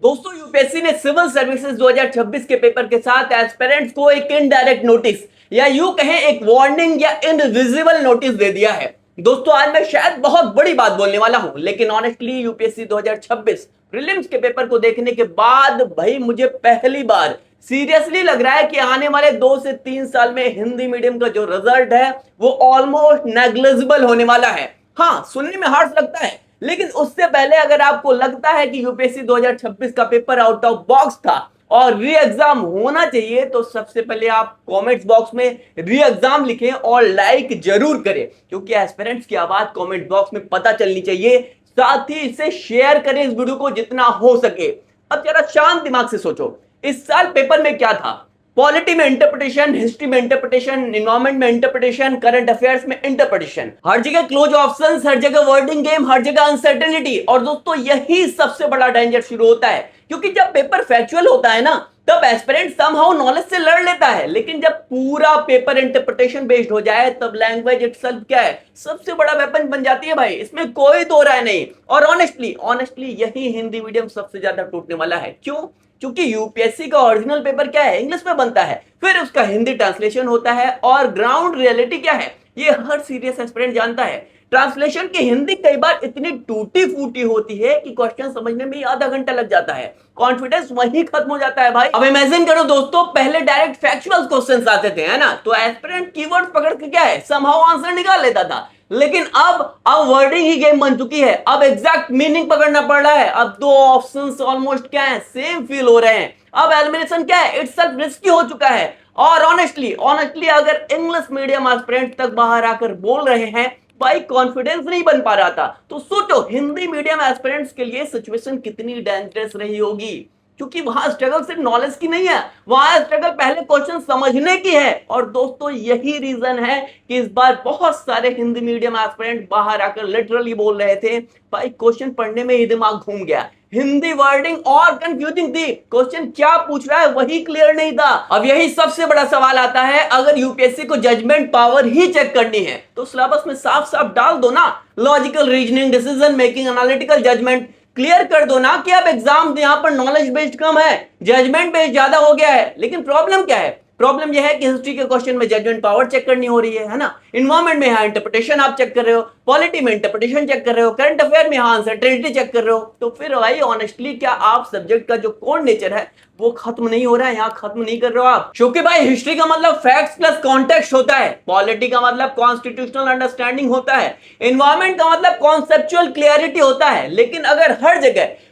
दोस्तों यूपीएससी ने civil services 2026 के पेपर के साथ एस्पिरेंट्स को एक इनडायरेक्ट नोटिस या यूं कहें एक वार्निंग या इनविजिबल नोटिस दे दिया है। दोस्तों आज मैं शायद बहुत बड़ी बात बोलने वाला हूं, लेकिन ऑनेस्टली यूपीएससी 2026 प्रीलिम्स के पेपर को देखने के बाद भाई मुझे पहली बार सीरियसली लग रहा है कि आने वाले 2 से 3 साल में हिंदी मीडियम का जो रिजल्ट है वो ऑलमोस्ट नेग्लिजिबल होने वाला है। हाँ, सुनने में हार्श लगता है, लेकिन उससे पहले अगर आपको लगता है कि यूपीएससी 2026 का पेपर आउट ऑफ बॉक्स था और री एग्जाम होना चाहिए, तो सबसे पहले आप कमेंट्स बॉक्स में री एग्जाम लिखें और लाइक जरूर करें, क्योंकि एस्पिरेंट्स की आवाज कमेंट बॉक्स में पता चलनी चाहिए। साथ ही इसे शेयर करें इस वीडियो को जितना हो सके। अब जरा शांत दिमाग से सोचो, इस साल पेपर में क्या था? पॉलिटी में इंटरप्रिटेशन, हिस्ट्री में इंटरप्रिटेशन, एनवायरमेंट में इंटरप्रिटेशन, करंट अफेयर्स में इंटरप्रिटेशन, हर जगह क्लोज ऑप्शंस, हर जगह वर्डिंग गेम, हर जगह अनसर्टेनिटी। और दोस्तों यही सबसे बड़ा डेंजर शुरू होता है, क्योंकि जब पेपर फैक्चुअल होता है ना, तब एस्पिरेंट समहाउ नॉलेज से लड़ लेता है, लेकिन जब पूरा पेपर इंटरप्रिटेशन बेस्ड हो जाए तब लैंग्वेज इटसेल्फ क्या है, सबसे बड़ा वेपन बन जाती है भाई। इसमें कोई दो राय नहीं। और ऑनेस्टली यही हिंदी मीडियम सबसे ज्यादा टूटने वाला है। क्यों? क्योंकि यूपीएससी का ओरिजिनल पेपर क्या है, इंग्लिश में बनता है, फिर उसका हिंदी ट्रांसलेशन होता है, और ग्राउंड रियलिटी क्या है ये हर सीरियस एस्पिरेंट जानता है। ट्रांसलेशन की हिंदी कई बार इतनी टूटी फूटी होती है कि क्वेश्चन समझने में ही आधा घंटा लग जाता है, कॉन्फिडेंस वहीं खत्म हो जाता है भाई। अब इमेजिन करो दोस्तों, पहले डायरेक्ट फैक्चुअल क्वेश्चंस आते थे, है ना, तो एस्पिरेंट कीवर्ड पकड़ के क्या है समहाउ आंसर निकाल लेता था। लेकिन अब वर्डिंग ही गेम बन चुकी है, अब एग्जैक्ट मीनिंग पकड़ना पड़ रहा है। अब दो ऑप्शंस ऑलमोस्ट क्या है, सेम फील हो रहे हैं। अब एलिमिनेशन क्या है, इटसेल्फ रिस्की हो चुका है। और ऑनेस्टली अगर इंग्लिश मीडियम एस्पिरेंट तक बाहर आकर बोल रहे हैं भाई कॉन्फिडेंस नहीं बन पा रहा था, तो सोचो हिंदी मीडियम एस्पिरेंट्स के लिए सिचुएशन कितनी डेंजरस रही होगी। क्योंकि वहां स्ट्रगल सिर्फ नॉलेज की नहीं है, वहां स्ट्रगल पहले क्वेश्चन समझने की है। और दोस्तों यही रीजन है कि इस बार बहुत सारे हिंदी मीडियम एस्पिरेंट बाहर आकर लिटरली बोल रहे थे भाई क्वेश्चन पढ़ने में ही दिमाग घूम गया, हिंदी वर्डिंग और कंफ्यूजिंग थी, क्वेश्चन क्या पूछ रहा है वही क्लियर नहीं था। अब यही सबसे बड़ा सवाल आता है, अगर यूपीएससी को जजमेंट पावर ही चेक करनी है तो सिलेबस में साफ साफ डाल दो ना, logical reasoning, decision making, analytical judgement clear कर दो ना, कि अब एग्जाम यहां पर नॉलेज बेस्ड कम है, जजमेंट बेस्ड ज्यादा हो गया है। लेकिन प्रॉब्लम क्या है? प्रॉब्लम यह है कि हिस्ट्री के क्वेश्चन में जजमेंट पावर चेक करनी हो रही है ना, एनवायरमेंट में यहां इंटरप्रिटेशन आप चेक कर रहे हो, पॉलिटी में इंटरप्रिटेशन चेक कर रहे हो, करंट अफेयर में यहां अनसर्टेनिटी चेक कर रहे हो। तो फिर भाई ऑनेस्टली क्या आप सब्जेक्ट का जो कोर नेचर है वो खत्म नहीं हो रहा है, यहां खत्म नहीं कर रहे हो आप? क्योंकि भाई हिस्ट्री का मतलब फैक्ट्स प्लस कॉन्टेक्स्ट होता है, पॉलिटी का मतलब कॉन्स्टिट्यूशनल अंडरस्टैंडिंग होता है, एनवायरमेंट का मतलब कॉन्सेप्चुअल क्लियरिटी होता है। लेकिन अगर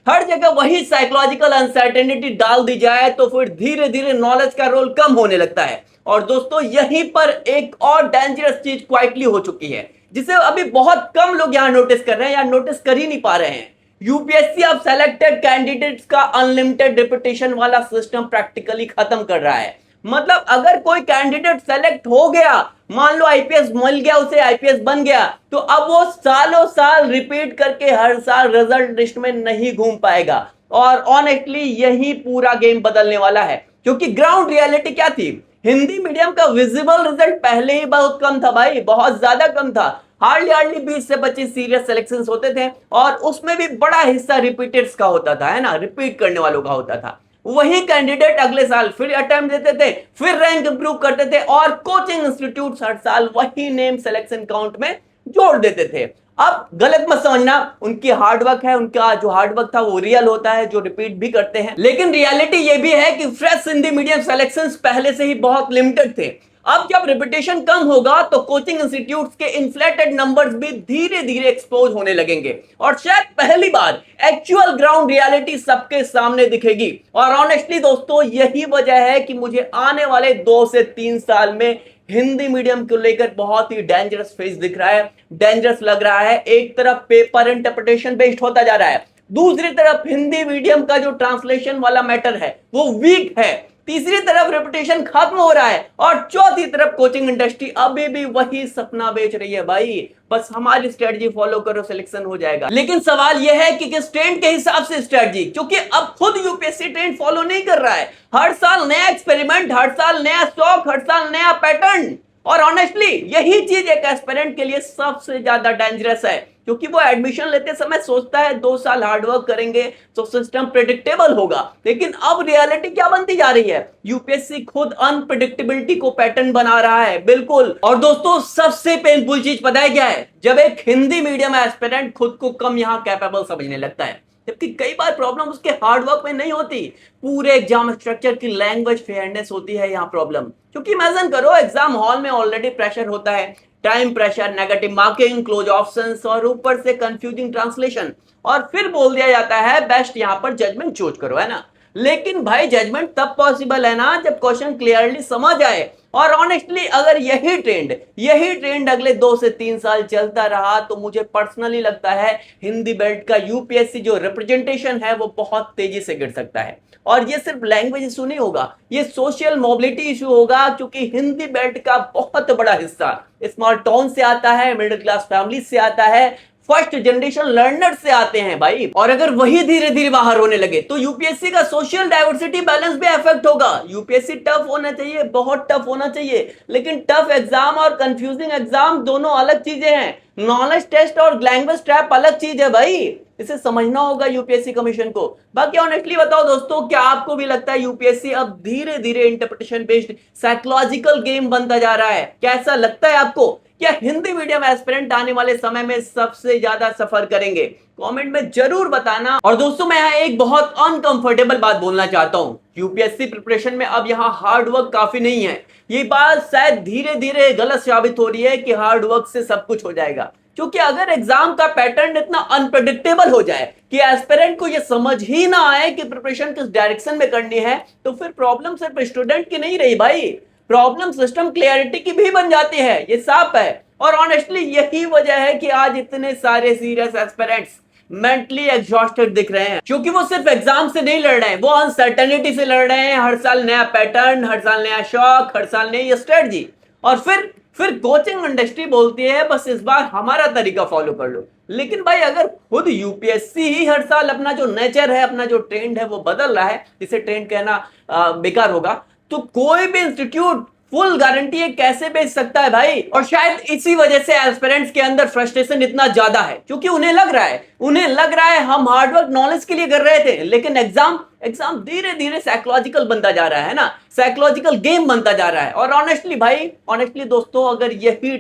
हर जगह वही साइकोलॉजिकल अनसर्टेनिटी डाल दी जाए तो फिर धीरे धीरे नॉलेज का रोल कम होने लगता है। और दोस्तों यहीं पर एक और डेंजरस चीज क्वाइटली हो चुकी है, जिसे अभी बहुत कम लोग यहां नोटिस कर रहे हैं या नोटिस कर ही नहीं पा रहे हैं। यूपीएससी अब सेलेक्टेड कैंडिडेट्स का अनलिमिटेड रिपीटेशन वाला सिस्टम प्रैक्टिकली खत्म कर रहा है। मतलब अगर कोई कैंडिडेट सेलेक्ट हो गया, मान लो आईपीएस मिल गया उसे, आईपीएस बन गया, तो अब वो सालों साल रिपीट करके हर साल रिजल्ट लिस्ट में नहीं घूम पाएगा। और ऑनेस्टली यही पूरा गेम बदलने वाला है, क्योंकि ग्राउंड रियलिटी क्या थी, हिंदी मीडियम का विजिबल रिजल्ट पहले ही बहुत कम था भाई, बहुत ज्यादा कम था। हार्डली 20 से 25 सीरियस सिलेक्शंस होते थे, और उसमें भी बड़ा हिस्सा रिपीटेड्स का होता था, है ना, रिपीट करने वालों का होता था। वही कैंडिडेट अगले साल फिर अटेम्प्ट देते थे, फिर रैंक इंप्रूव करते थे, और कोचिंग इंस्टीट्यूट हर साल वही नेम सिलेक्शन काउंट में जोड़ देते थे। अब गलत मत समझना, उनकी हार्डवर्क है, उनका जो हार्डवर्क था वो रियल होता है, जो रिपीट भी करते हैं। लेकिन रियलिटी ये भी है कि फ्रेश हिंदी मीडियम सिलेक्शंस पहले से ही बहुत लिमिटेड थे। अब जब रिपीटेशन कम होगा तो कोचिंग इंस्टीट्यूट्स के इन्फ्लेटेड नंबर्स भी धीरे धीरे एक्सपोज होने लगेंगे, और शायद पहली बार एक्चुअल ग्राउंड रियलिटी सबके सामने दिखेगी। और ऑनेस्टली दोस्तों यही वजह है कि मुझे आने वाले 2 से 3 साल में हिंदी मीडियम को लेकर बहुत ही डेंजरस फेज दिख रहा है, डेंजरस लग रहा है। एक तरफ पेपर इंटरप्रिटेशन बेस्ड होता जा रहा है, दूसरी तरफ हिंदी मीडियम का जो ट्रांसलेशन वाला मैटर है वो वीक है, तीसरी तरफ रेपुटेशन खत्म हो रहा है, और चौथी तरफ कोचिंग इंडस्ट्री अभी भी वही सपना बेच रही है भाई, बस हमारी स्ट्रेटजी फॉलो करो सिलेक्शन हो जाएगा। लेकिन सवाल यह है कि किस ट्रेंड के हिसाब से स्ट्रेटजी, क्योंकि अब खुद यूपीएससी ट्रेंड फॉलो नहीं कर रहा है। हर साल नया एक्सपेरिमेंट, हर साल नया स्टॉक, हर साल नया पैटर्न। और ऑनेस्टली यही चीज एक एस्पिरेंट के लिए सबसे ज्यादा डेंजरस है, क्योंकि वो एडमिशन लेते समय सोचता है 2 साल हार्डवर्क करेंगे तो सिस्टम प्रेडिक्टेबल होगा। लेकिन अब रियलिटी क्या बनती जा रही है, यूपीएससी खुद अनप्रेडिक्टेबिलिटी को पैटर्न बना रहा है। बिल्कुल। और दोस्तों सबसे पेनफुल चीज पता है क्या है, जब एक हिंदी मीडियम एस्पिरेंट खुद को कम यहां कैपेबल समझने लगता है, जबकि कई बार प्रॉब्लम उसके हार्डवर्क में नहीं होती, पूरे एग्जाम स्ट्रक्चर की लैंग्वेज फेयरनेस होती है यहाँ प्रॉब्लम। क्योंकि इमेजिन करो एग्जाम हॉल में ऑलरेडी प्रेशर होता है, time pressure, negative marking, close options और ऊपर से कंफ्यूजिंग ट्रांसलेशन, और फिर बोल दिया जाता है बेस्ट यहाँ पर जजमेंट चूज करो, है ना। लेकिन भाई जजमेंट तब पॉसिबल है ना जब क्वेश्चन क्लियरली समझ आए। और ऑनेस्टली अगर यही ट्रेंड अगले 2 से 3 साल चलता रहा तो मुझे पर्सनली लगता है हिंदी बेल्ट का यूपीएससी जो रिप्रेजेंटेशन है वो बहुत तेजी से गिर सकता है। और ये सिर्फ लैंग्वेज इशू नहीं होगा, ये सोशल मोबिलिटी इशू होगा, क्योंकि हिंदी बेल्ट का बहुत बड़ा हिस्सा स्मॉल टाउन से आता है, मिडिल क्लास फैमिली से आता है, फर्स्ट जनरेशन लर्नर से आते हैं भाई। और अगर वही धीरे धीरे बाहर होने लगे तो यूपीएससी का सोशल डाइवर्सिटी बैलेंस भी अफेक्ट होगा। यूपीएससी टफ होना चाहिए, बहुत टफ होना चाहिए, लेकिन टफ एग्जाम और कंफ्यूजिंग एग्जाम दोनों अलग चीजें हैं। नॉलेज टेस्ट और लैंग्वेज ट्रैप अलग चीज है भाई, इसे समझना होगा यूपीएससी कमीशन को। बाकी ऑनेस्टली बताओ दोस्तों, क्या आपको भी लगता है यूपीएससी अब धीरे धीरे इंटरप्रिटेशन बेस्ड साइकोलॉजिकल गेम बनता जा रहा है? कैसा लगता है आपको? क्या हिंदी मीडियम एस्पिरेंट आने वाले समय में सबसे ज्यादा सफर करेंगे? कमेंट में जरूर बताना। और दोस्तों मैं यहाँ एक बहुत अनकंफर्टेबल बात बोलना चाहता हूँ, यूपीएससी प्रिपरेशन में अब यहाँ हार्ड वर्क काफी नहीं है। ये बात शायद धीरे धीरे गलत साबित हो रही है कि हार्ड वर्क से सब कुछ हो जाएगा। क्योंकि अगर एग्जाम का पैटर्न इतना अनप्रेडिक्टेबल हो जाए कि एस्पिरेंट को यह समझ ही ना आए कि प्रिपरेशन किस डायरेक्शन में करनी है, तो फिर प्रॉब्लम सिर्फ स्टूडेंट की नहीं रही भाई, प्रॉब्लम सिस्टम क्लियरिटी की भी बन जाती है, ये साफ है। और ऑनेस्टली यही वजह है कि आज इतने सारे सीरियस एस्पिरेंट्स मेंटली एग्जॉस्टेड दिख रहे हैं, क्योंकि वो सिर्फ एग्जाम से नहीं लड़ रहे हैं, वो अनसर्टेनिटी से लड़ रहे हैं। हर साल नया पैटर्न, हर साल नया शौक, हर साल नई स्ट्रेटजी। और फिर कोचिंग इंडस्ट्री बोलती है बस इस बार हमारा तरीका फॉलो कर लो। लेकिन भाई अगर खुद यूपीएससी ही हर साल अपना जो नेचर है, अपना जो ट्रेंड है वो बदल रहा है, इसे ट्रेंड कहना बेकार होगा, तो कोई भी इंस्टीट्यूट फुल गारंटी है कैसे बेच सकता है भाई। और शायद इसी वजह से एस्पिरेंट्स के अंदर फ्रस्ट्रेशन इतना ज्यादा है, क्योंकि उन्हें लग रहा है हम हार्डवर्क नॉलेज के लिए कर रहे थे, लेकिन एग्जाम धीरे धीरे साइकोलॉजिकल बनता जा रहा है ना, साइकोलॉजिकल गेम बनता जा रहा है। और ऑनेस्टली दोस्तों अगर यही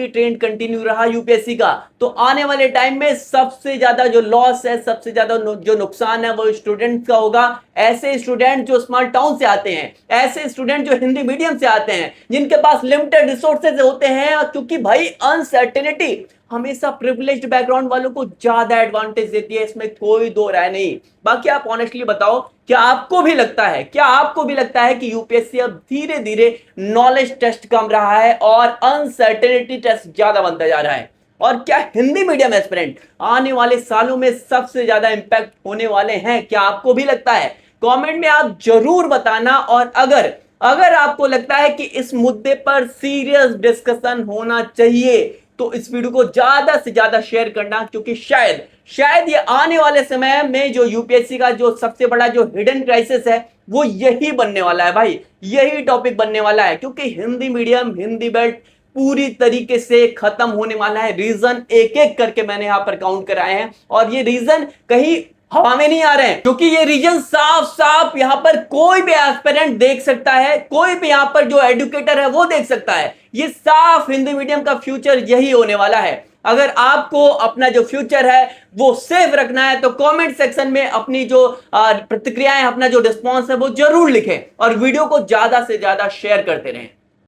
ट्रेंड कंटिन्यू रहा यूपीएससी का, तो आने वाले टाइम में सबसे ज्यादा जो लॉस है, सबसे ज्यादा जो नुकसान है वो स्टूडेंट्स का होगा। ऐसे स्टूडेंट जो स्मॉल टाउन से आते हैं, ऐसे स्टूडेंट जो हिंदी मीडियम से आते हैं, जिनके पास लिमिटेड रिसोर्सेज होते हैं, क्योंकि भाई अनसर्टेनिटी हमेशा प्रिविलेज्ड बैकग्राउंड वालों को ज्यादा एडवांटेज देती है, इसमें कोई दो राय नहीं। बाकी आप ऑनेस्टली बताओ, क्या आपको भी लगता है कि यूपीएससी अब धीरे धीरे नॉलेज टेस्ट कम रहा है और अनसर्टेनिटी टेस्ट ज्यादा बनता जा रहा है? और क्या हिंदी मीडियम एस्पिरेंट आने वाले सालों में सबसे ज्यादा इंपैक्ट होने वाले हैं? क्या आपको भी लगता है? कमेंट में आप जरूर बताना। और अगर आपको लगता है कि इस मुद्दे पर सीरियस डिस्कशन होना चाहिए तो इस वीडियो को ज्यादा से ज्यादा शेयर करना, क्योंकि शायद ये आने वाले समय में जो यूपीएससी का जो सबसे बड़ा जो हिडन क्राइसिस है वो यही बनने वाला है भाई, यही टॉपिक बनने वाला है। क्योंकि हिंदी मीडियम, हिंदी बेल्ट पूरी तरीके से खत्म होने वाला है। रीजन एक एक करके मैंने यहां पर काउंट कराए हैं, और ये रीजन कहीं हवा में नहीं आ रहे हैं, क्योंकि ये रीजन साफ यहां पर कोई भी एस्पिरेंट देख सकता है, कोई भी यहां पर जो एजुकेटर है वो देख सकता है। ये साफ हिंदी मीडियम का फ्यूचर यही होने वाला है। अगर आपको अपना जो फ्यूचर है वो सेफ रखना है तो कमेंट सेक्शन में अपनी जो प्रतिक्रियाएं, अपना जो रिस्पॉन्स है वो जरूर लिखें, और वीडियो को ज्यादा से ज्यादा शेयर करते रहें।